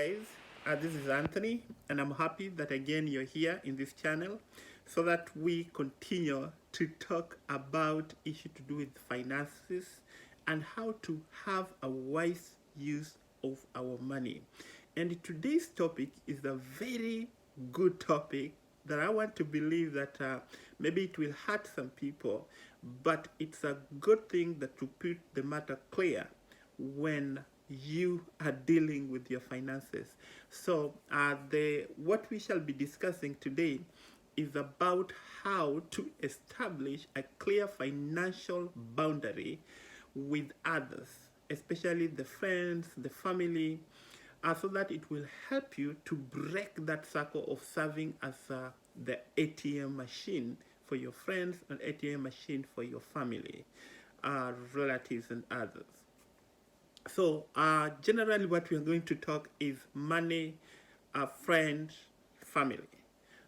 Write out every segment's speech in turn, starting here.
guys, this is Anthony, and I'm happy that again you're here in this channel so that we continue to talk about issues to do with finances and how to have a wise use of our money. And today's topic is a very good topic that I want to believe that maybe it will hurt some people, but it's a good thing that to put the matter clear when you are dealing with your finances. So what we shall be discussing today is about how to establish a clear financial boundary with others, especially the friends, the family, so that it will help you to break that cycle of serving as the ATM machine for your friends and ATM machine for your family, relatives, and others. So generally what we are going to talk is money, friends, family.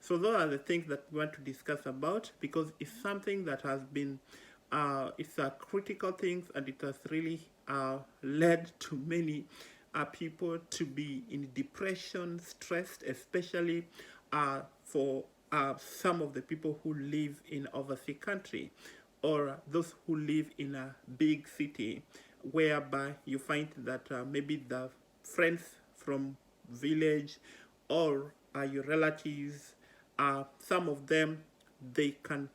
So those are the things that we want to discuss about, because it's something that has been, it's a critical thing, and it has really led to many people to be in depression, stressed, especially for some of the people who live in overseas country, or those who live in a big city, whereby you find that maybe the friends from village or your relatives, some of them, they can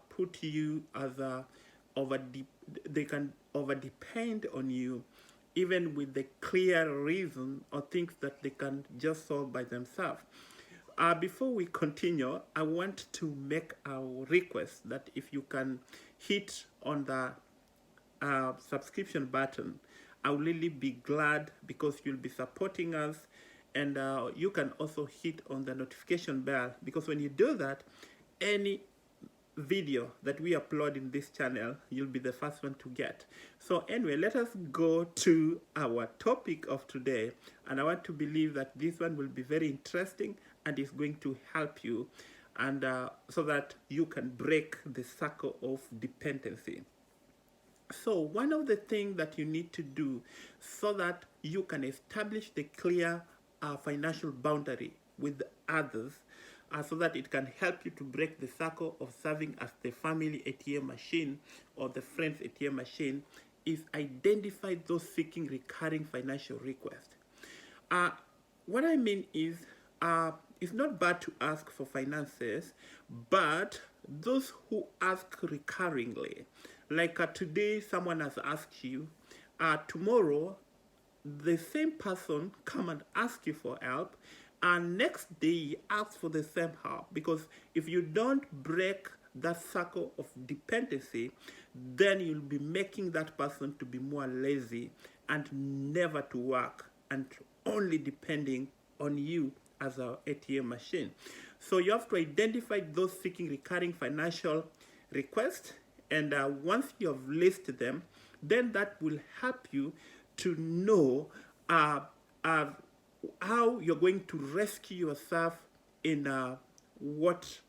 put you as a they can over depend on you, even with the clear reason or things that they can just solve by themselves. Before we continue, I want to make a request that if you can hit on the subscription button, I will really be glad, because you'll be supporting us, and you can also hit on the notification bell, because when you do that, any video that we upload in this channel, you'll be the first one to get. So anyway, let us go to our topic of today, and I want to believe that this one will be very interesting and is going to help you, and so that you can break the cycle of dependency. So one of the things that you need to do so that you can establish the clear financial boundary with others, so that it can help you to break the cycle of serving as the family ATM machine or the friend's ATM machine, is identify those seeking recurring financial requests. What I mean is, it's not bad to ask for finances, but those who ask recurringly, like today someone has asked you, tomorrow the same person come and ask you for help, and next day ask for the same help. Because if you don't break that cycle of dependency, then you'll be making that person to be more lazy and never to work, and only depending on you as an ATM machine. So you have to identify those seeking recurring financial requests, and once you have listed them, then that will help you to know how you're going to rescue yourself in what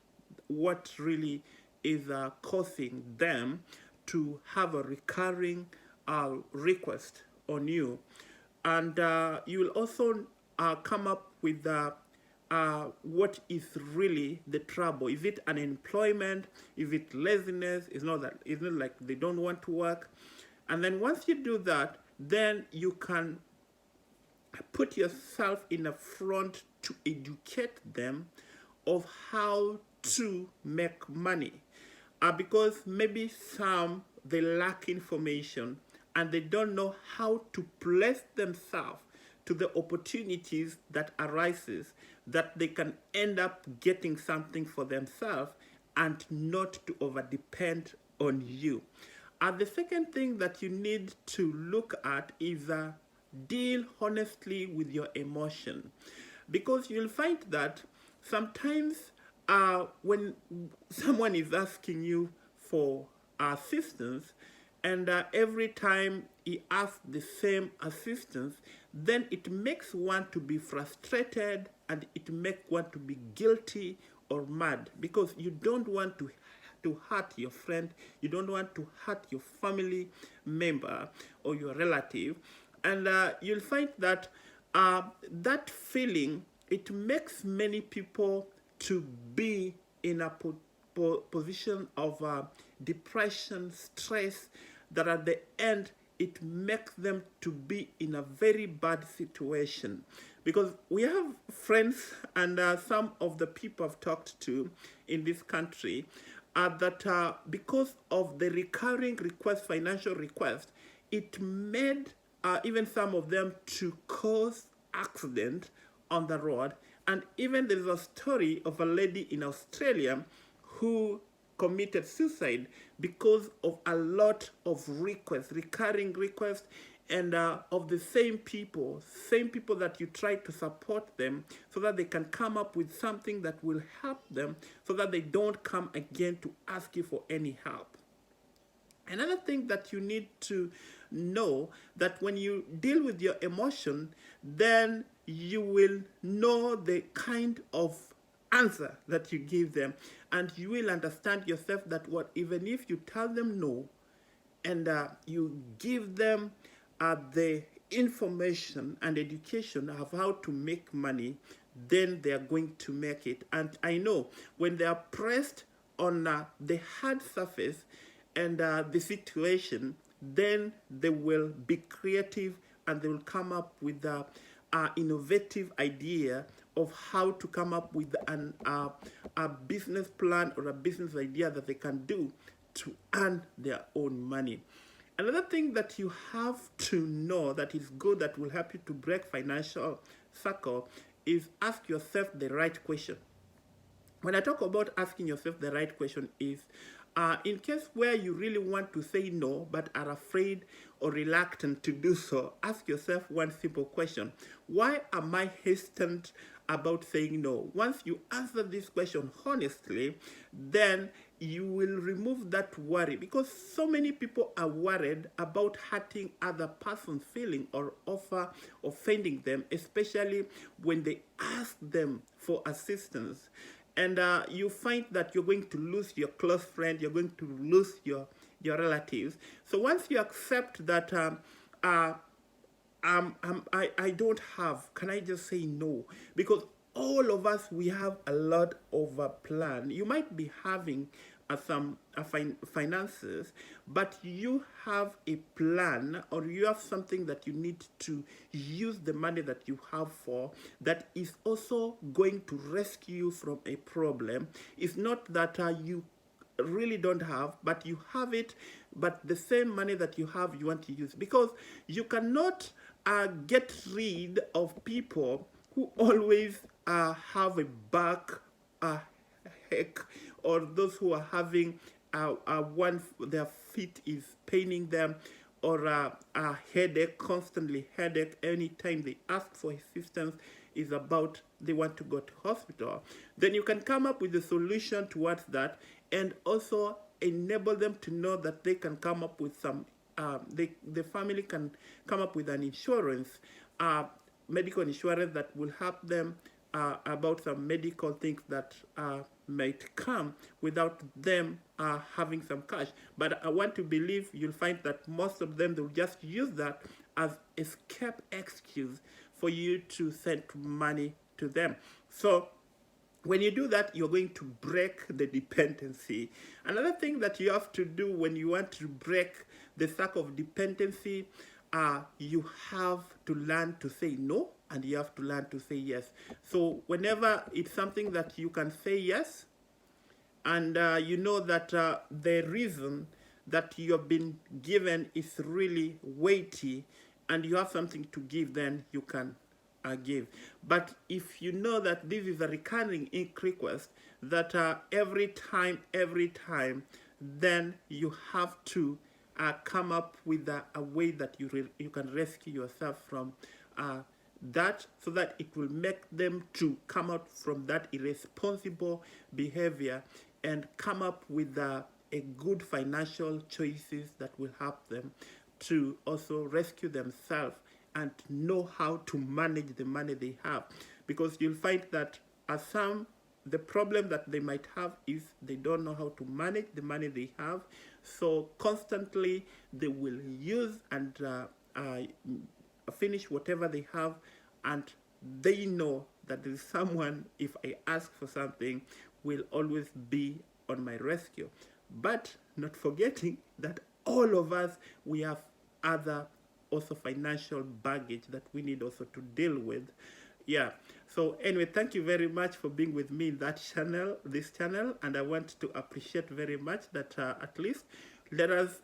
really is causing them to have a recurring request on you. And you will also come up with what is really the trouble. Is it unemployment? Is it laziness? It's not like they don't want to work. And then once you do that, then you can put yourself in the front to educate them of how to make money. Because maybe some, they lack information and they don't know how to place themselves to the opportunities that arises, that they can end up getting something for themselves and not to over depend on you. The second thing that you need to look at is deal honestly with your emotion, because you'll find that sometimes when someone is asking you for assistance, and every time he asks the same assistance, then it makes one to be frustrated, and it makes one to be guilty or mad, because you don't want to hurt your friend, you don't want to hurt your family member or your relative. And you'll find that that feeling, it makes many people to be in a position of depression, stress, that at the end it makes them to be in a very bad situation. Because we have friends and some of the people I've talked to in this country that because of the recurring request, financial request, it made even some of them to cause accident on the road. And even there's a story of a lady in Australia who committed suicide because of a lot of requests, recurring requests, and of the same people that you try to support them so that they can come up with something that will help them so that they don't come again to ask you for any help. Another thing that you need to know, that when you deal with your emotion, then you will know the kind of answer that you give them, and you will understand yourself that what, even if you tell them no and you give them the information and education of how to make money, then they are going to make it. And I know when they are pressed on the hard surface and the situation, then they will be creative and they will come up with an innovative idea of how to come up with a business plan or a business idea that they can do to earn their own money. Another thing that you have to know that is good, that will help you to break financial cycle, is ask yourself the right question. When I talk about asking yourself the right question is, in case where you really want to say no but are afraid or reluctant to do so, ask yourself one simple question. Why am I hesitant about saying no? Once you answer this question honestly, then you will remove that worry, because so many people are worried about hurting other person's feeling or offending them, especially when they ask them for assistance. And you find that you're going to lose your close friend, you're going to lose your relatives. So once you accept that I don't have, can I just say no? Because all of us, we have a lot of a plan. You might be having some finances, but you have a plan, or you have something that you need to use the money that you have for, that is also going to rescue you from a problem. It's not that you really don't have, but you have it, but the same money that you have you want to use, because you cannot get rid of people who always have a back ache, or those who are having their feet is paining them, or a headache, constantly headache anytime they ask for assistance is about they want to go to hospital. Then you can come up with a solution towards that, and also enable them to know that they can come up with some the family can come up with an insurance, medical insurance, that will help them about some medical things that might come without them having some cash. But I want to believe you'll find that most of them, they'll just use that as escape excuse for you to send money to them. So when you do that, you're going to break the dependency. Another thing that you have to do when you want to break the cycle of dependency, you have to learn to say no, and you have to learn to say yes. So whenever it's something that you can say yes, and you know that the reason that you have been given is really weighty, and you have something to give, then you can give. But if you know that this is a recurring request, that every time, then you have to come up with a way that you can rescue yourself from that, so that it will make them to come out from that irresponsible behavior and come up with a good financial choices that will help them to also rescue themselves and know how to manage the money they have. Because you'll find that the problem that they might have is they don't know how to manage the money they have. So constantly they will use and finish whatever they have and they know that there is someone, if I ask for something, will always be on my rescue. But not forgetting that all of us, we have other also financial baggage that we need also to deal with. Yeah. So anyway, thank you very much for being with me in this channel, and I want to appreciate very much that at least let us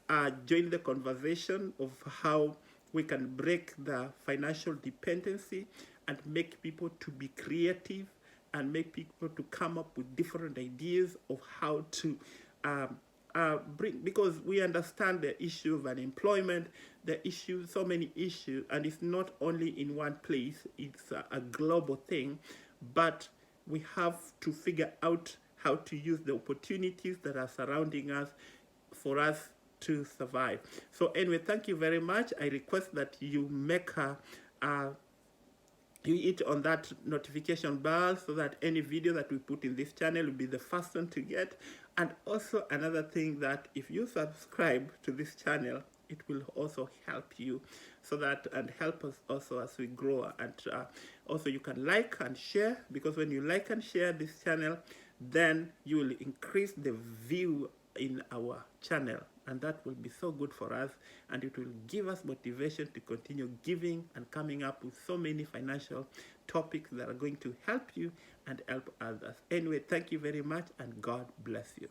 join the conversation of how we can break the financial dependency and make people to be creative and make people to come up with different ideas of how to bring, because we understand the issue of unemployment, the issue, so many issues, and it's not only in one place, it's a global thing, but we have to figure out how to use the opportunities that are surrounding us for us to survive. So anyway, thank you very much. I request that you make you hit on that notification bell so that any video that we put in this channel will be the first one to get. And also another thing, that if you subscribe to this channel, it will also help you, so that, and help us also as we grow. And also you can like and share, because when you like and share this channel, then you will increase the view in our channel, and that will be so good for us, and it will give us motivation to continue giving and coming up with so many financial topics that are going to help you and help others. Anyway, thank you very much, and God bless you.